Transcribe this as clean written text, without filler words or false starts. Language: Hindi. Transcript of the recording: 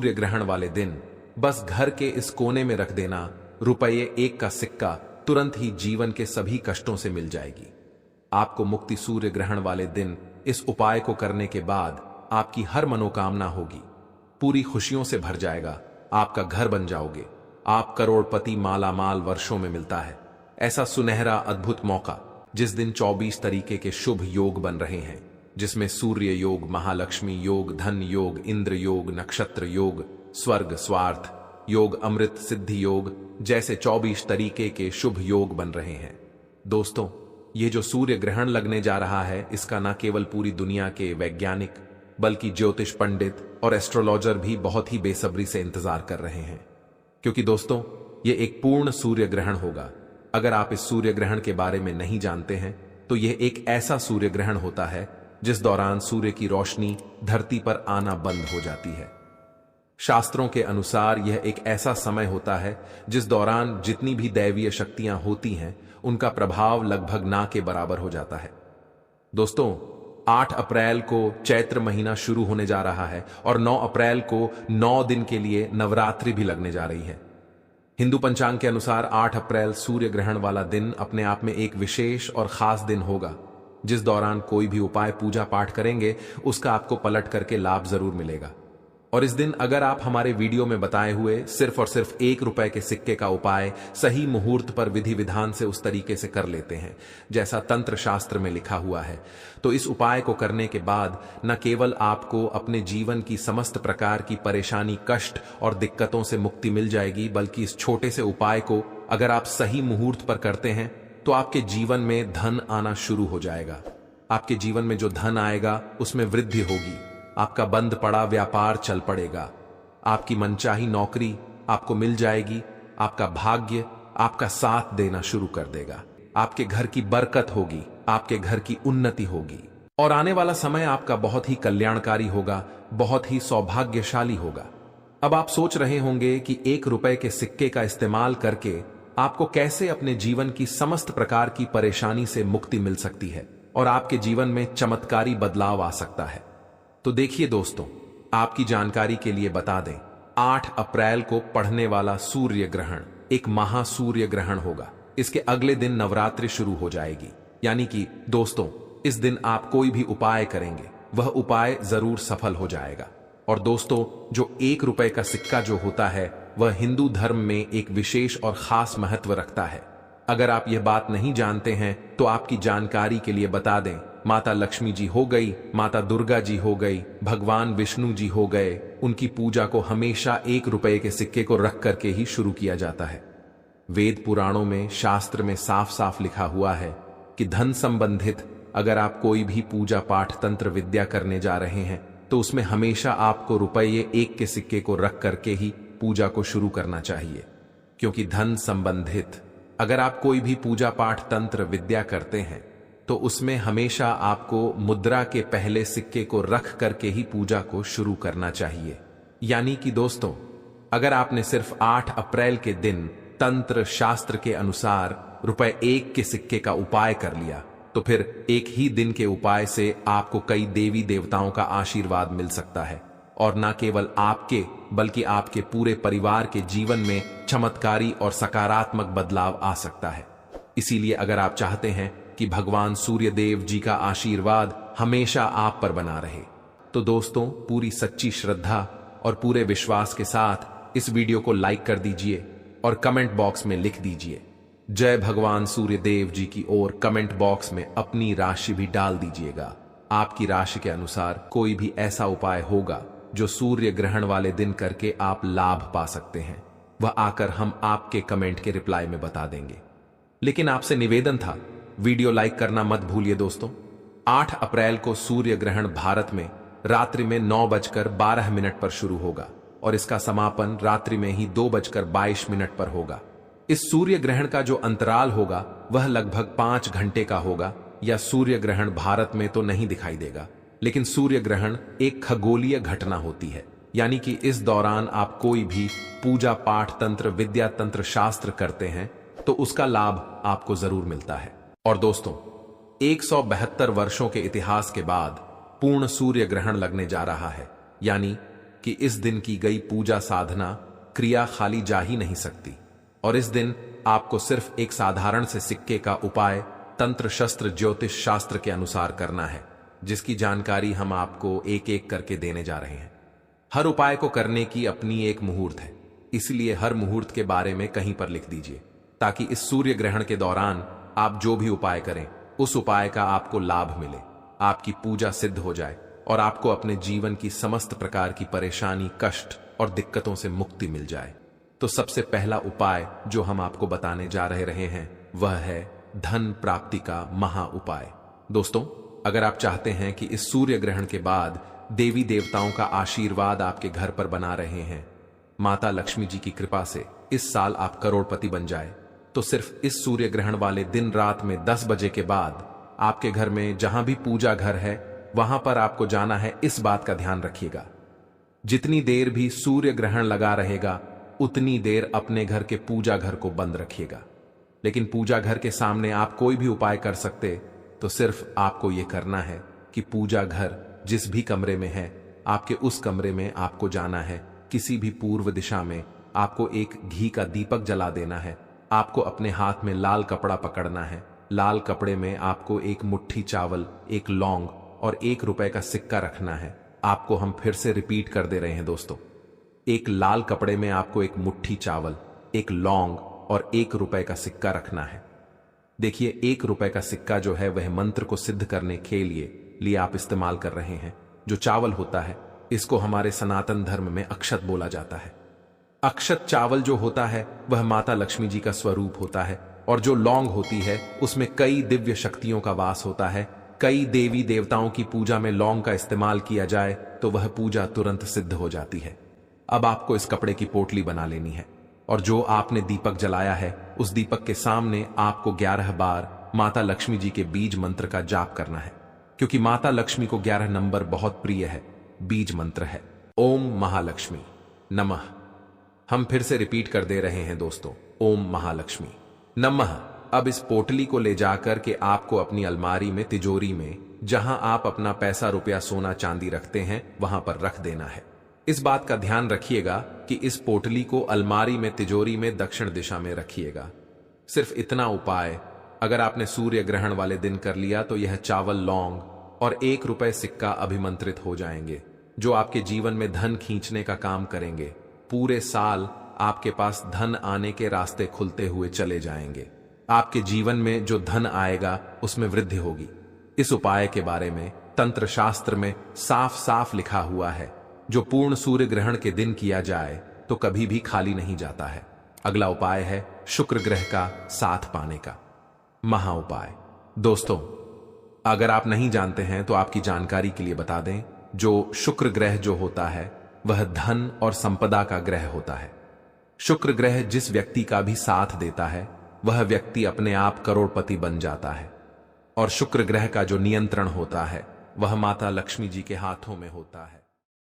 सूर्य ग्रहण वाले दिन बस घर के इस कोने में रख देना रुपये 1 का सिक्का तुरंत ही जीवन के सभी कष्टों से मिल जाएगी। आपको मुक्ति सूर्य ग्रहण वाले दिन इस उपाय को करने के बाद आपकी हर मनोकामना होगी, पूरी खुशियों से भर जाएगा, आपका घर बन जाओगे, आप करोड़पति मालामाल वर्षों में मिलता है। ऐसा सुनहरा अद्भुत मौका जिस दिन 24 तरीके के शुभ योग बन रहे हैं, जिसमें सूर्य योग, महालक्ष्मी योग, धन योग, इंद्र योग, नक्षत्र योग, स्वर्ग स्वार्थ योग, अमृत सिद्धि योग जैसे 24 तरीके के शुभ योग बन रहे हैं। दोस्तों, ये जो सूर्य ग्रहण लगने जा रहा है, इसका न केवल पूरी दुनिया के वैज्ञानिक बल्कि ज्योतिष पंडित और एस्ट्रोलॉजर भी बहुत ही बेसब्री से इंतजार कर रहे हैं, क्योंकि दोस्तों ये एक पूर्ण सूर्य ग्रहण होगा। अगर आप इस सूर्य ग्रहण के बारे में नहीं जानते हैं तो यह एक ऐसा सूर्य ग्रहण होता है जिस दौरान सूर्य की रोशनी धरती पर आना बंद हो जाती है। शास्त्रों के अनुसार यह एक ऐसा समय होता है जिस दौरान जितनी भी दैवीय शक्तियां होती हैं उनका प्रभाव लगभग ना के बराबर हो जाता है। दोस्तों, 8 अप्रैल को चैत्र महीना शुरू होने जा रहा है और 9 अप्रैल को 9 दिन के लिए नवरात्रि भी लगने जा रही है। हिंदू पंचांग के अनुसार 8 अप्रैल सूर्य ग्रहण वाला दिन अपने आप में एक विशेष और खास दिन होगा, जिस दौरान कोई भी उपाय पूजा पाठ करेंगे उसका आपको पलट करके लाभ जरूर मिलेगा। और इस दिन अगर आप हमारे वीडियो में बताए हुए सिर्फ और सिर्फ 1 रुपए के सिक्के का उपाय सही मुहूर्त पर विधि विधान से उस तरीके से कर लेते हैं जैसा तंत्र शास्त्र में लिखा हुआ है, तो इस उपाय को करने के बाद न केवल आपको अपने जीवन की समस्त प्रकार की परेशानी, कष्ट और दिक्कतों से मुक्ति मिल जाएगी, बल्कि इस छोटे से उपाय को अगर आप सही मुहूर्त पर करते हैं तो आपके जीवन में धन आना शुरू हो जाएगा। आपके जीवन में जो धन आएगा उसमें वृद्धि होगी, आपका बंद पड़ा व्यापार चल पड़ेगा, आपकी मनचाही नौकरी आपको मिल जाएगी, आपका भाग्य आपका साथ देना शुरू कर देगा, आपके घर की बरकत होगी, आपके घर की उन्नति होगी और आने वाला समय आपका बहुत ही कल्याणकारी होगा, बहुत ही सौभाग्यशाली होगा। अब आप सोच रहे होंगे कि 1 रुपए के सिक्के का इस्तेमाल करके आपको कैसे अपने जीवन की समस्त प्रकार की परेशानी से मुक्ति मिल सकती है और आपके जीवन में चमत्कारी बदलाव आ सकता है। तो देखिए दोस्तों, आपकी जानकारी के लिए बता दें, 8 अप्रैल को पड़ने वाला सूर्य ग्रहण एक महासूर्य ग्रहण होगा। इसके अगले दिन नवरात्रि शुरू हो जाएगी, यानी कि दोस्तों इस दिन आप कोई भी उपाय करेंगे वह उपाय जरूर सफल हो जाएगा। और दोस्तों, जो 1 रुपए का सिक्का जो होता है वह हिंदू धर्म में एक विशेष और खास महत्व रखता है। अगर आप यह बात नहीं जानते हैं तो आपकी जानकारी के लिए बता दें, माता लक्ष्मी जी हो गई, माता दुर्गा जी हो गई, भगवान विष्णु जी हो गए, उनकी पूजा को हमेशा 1 रुपए के सिक्के को रख करके ही शुरू किया जाता है। वेद पुराणों में, शास्त्र में साफ साफ लिखा हुआ है कि धन संबंधित अगर आप कोई भी पूजा पाठ तंत्र विद्या करने जा रहे हैं तो उसमें हमेशा आपको रुपये 1 के सिक्के को रख करके ही पूजा को शुरू करना चाहिए, क्योंकि धन संबंधित अगर आप कोई भी पूजा पाठ तंत्र विद्या करते हैं तो उसमें हमेशा आपको मुद्रा के पहले सिक्के को रख करके ही पूजा को शुरू करना चाहिए। यानी कि दोस्तों, अगर आपने सिर्फ 8 अप्रैल के दिन तंत्र शास्त्र के अनुसार रुपए 1 के सिक्के का उपाय कर लिया तो फिर एक ही दिन के उपाय से आपको कई देवी देवताओं का आशीर्वाद मिल सकता है और न केवल आपके बल्कि आपके पूरे परिवार के जीवन में चमत्कारी और सकारात्मक बदलाव आ सकता है। इसीलिए अगर आप चाहते हैं कि भगवान सूर्य देव जी का आशीर्वाद हमेशा आप पर बना रहे तो दोस्तों, पूरी सच्ची श्रद्धा और पूरे विश्वास के साथ इस वीडियो को लाइक कर दीजिए और कमेंट बॉक्स में लिख दीजिए जय भगवान सूर्य देव जी की, और कमेंट बॉक्स में अपनी राशि भी डाल दीजिएगा। आपकी राशि के अनुसार कोई भी ऐसा उपाय होगा जो सूर्य ग्रहण वाले दिन करके आप लाभ पा सकते हैं, वह आकर हम आपके कमेंट के रिप्लाई में बता देंगे। लेकिन आपसे निवेदन था, वीडियो लाइक करना मत भूलिए दोस्तों। 8 अप्रैल को सूर्य ग्रहण भारत में रात्रि में 9:12 पर शुरू होगा और इसका समापन रात्रि में ही 2:22 पर होगा। इस सूर्य ग्रहण का जो अंतराल होगा वह लगभग 5 घंटे का होगा, या सूर्य ग्रहण भारत में तो नहीं दिखाई देगा, लेकिन सूर्य ग्रहण एक खगोलीय घटना होती है, यानी कि इस दौरान आप कोई भी पूजा पाठ तंत्र विद्या तंत्र शास्त्र करते हैं तो उसका लाभ आपको जरूर मिलता है। और दोस्तों, 172 वर्षों के इतिहास के बाद पूर्ण सूर्य ग्रहण लगने जा रहा है, यानी कि इस दिन की गई पूजा साधना क्रिया खाली जा ही नहीं सकती, और इस दिन आपको सिर्फ एक साधारण से सिक्के का उपाय तंत्र शस्त्र ज्योतिष शास्त्र के अनुसार करना है, जिसकी जानकारी हम आपको एक एक करके देने जा रहे हैं। हर उपाय को करने की अपनी एक मुहूर्त है, इसलिए हर मुहूर्त के बारे में कहीं पर लिख दीजिए, ताकि इस सूर्य ग्रहण के दौरान आप जो भी उपाय करें उस उपाय का आपको लाभ मिले, आपकी पूजा सिद्ध हो जाए और आपको अपने जीवन की समस्त प्रकार की परेशानी, कष्ट और दिक्कतों से मुक्ति मिल जाए। तो सबसे पहला उपाय जो हम आपको बताने जा रहे हैं वह है धन प्राप्ति का महा उपाय। दोस्तों, अगर आप चाहते हैं कि इस सूर्य ग्रहण के बाद देवी देवताओं का आशीर्वाद आपके घर पर बना रहे हैं, माता लक्ष्मी जी की कृपा से इस साल आप करोड़पति बन जाए, तो सिर्फ इस सूर्य ग्रहण वाले दिन रात में 10 बजे के बाद आपके घर में जहां भी पूजा घर है वहां पर आपको जाना है। इस बात का ध्यान रखिएगा, जितनी देर भी सूर्य ग्रहण लगा रहेगा उतनी देर अपने घर के पूजा घर को बंद रखिएगा। लेकिन पूजा घर के सामने आप कोई भी उपाय कर सकते, तो सिर्फ आपको यह करना है कि पूजा घर जिस भी कमरे में है, आपके उस कमरे में आपको जाना है। किसी भी पूर्व दिशा में आपको एक घी का दीपक जला देना है। आपको अपने हाथ में लाल कपड़ा पकड़ना है। लाल कपड़े में आपको एक मुट्ठी चावल, एक लौंग और 1 रुपए का सिक्का रखना है। आपको हम फिर से रिपीट कर दे रहे हैं दोस्तों, एक लाल कपड़े में आपको एक मुट्ठी चावल, एक लौंग और 1 रुपए का सिक्का रखना है। देखिए, 1 रुपए का सिक्का जो है वह मंत्र को सिद्ध करने के लिए आप इस्तेमाल कर रहे हैं। जो चावल होता है इसको हमारे सनातन धर्म में अक्षत बोला जाता है। अक्षत चावल जो होता है वह माता लक्ष्मी जी का स्वरूप होता है, और जो लौंग होती है उसमें कई दिव्य शक्तियों का वास होता है। कई देवी देवताओं की पूजा में लौंग का इस्तेमाल किया जाए तो वह पूजा तुरंत सिद्ध हो जाती है। अब आपको इस कपड़े की पोटली बना लेनी है, और जो आपने दीपक जलाया है उस दीपक के सामने आपको 11 बार माता लक्ष्मी जी के बीज मंत्र का जाप करना है, क्योंकि माता लक्ष्मी को 11 नंबर बहुत प्रिय है। बीज मंत्र है ओम महालक्ष्मी नमः। हम फिर से रिपीट कर दे रहे हैं दोस्तों, ओम महालक्ष्मी नमः। अब इस पोटली को ले जाकर के आपको अपनी अलमारी में, तिजोरी में, जहां आप अपना पैसा, रुपया, सोना चांदी रखते हैं वहां पर रख देना है। इस बात का ध्यान रखिएगा कि इस पोटली को अलमारी में, तिजोरी में दक्षिण दिशा में रखिएगा। सिर्फ इतना उपाय अगर आपने सूर्य ग्रहण वाले दिन कर लिया तो यह चावल, लौंग और 1 रुपए सिक्का अभिमंत्रित हो जाएंगे, जो आपके जीवन में धन खींचने का काम करेंगे। पूरे साल आपके पास धन आने के रास्ते खुलते हुए चले जाएंगे। आपके जीवन में जो धन आएगा उसमें वृद्धि होगी। इस उपाय के बारे में तंत्र शास्त्र में साफ साफ लिखा हुआ है, जो पूर्ण सूर्य ग्रहण के दिन किया जाए तो कभी भी खाली नहीं जाता है। अगला उपाय है शुक्र ग्रह का साथ पाने का महा उपाय। दोस्तों, अगर आप नहीं जानते हैं तो आपकी जानकारी के लिए बता दें, जो शुक्र ग्रह जो होता है वह धन और संपदा का ग्रह होता है। शुक्र ग्रह जिस व्यक्ति का भी साथ देता है वह व्यक्ति अपने आप करोड़पति बन जाता है, और शुक्र ग्रह का जो नियंत्रण होता है वह माता लक्ष्मी जी के हाथों में होता है।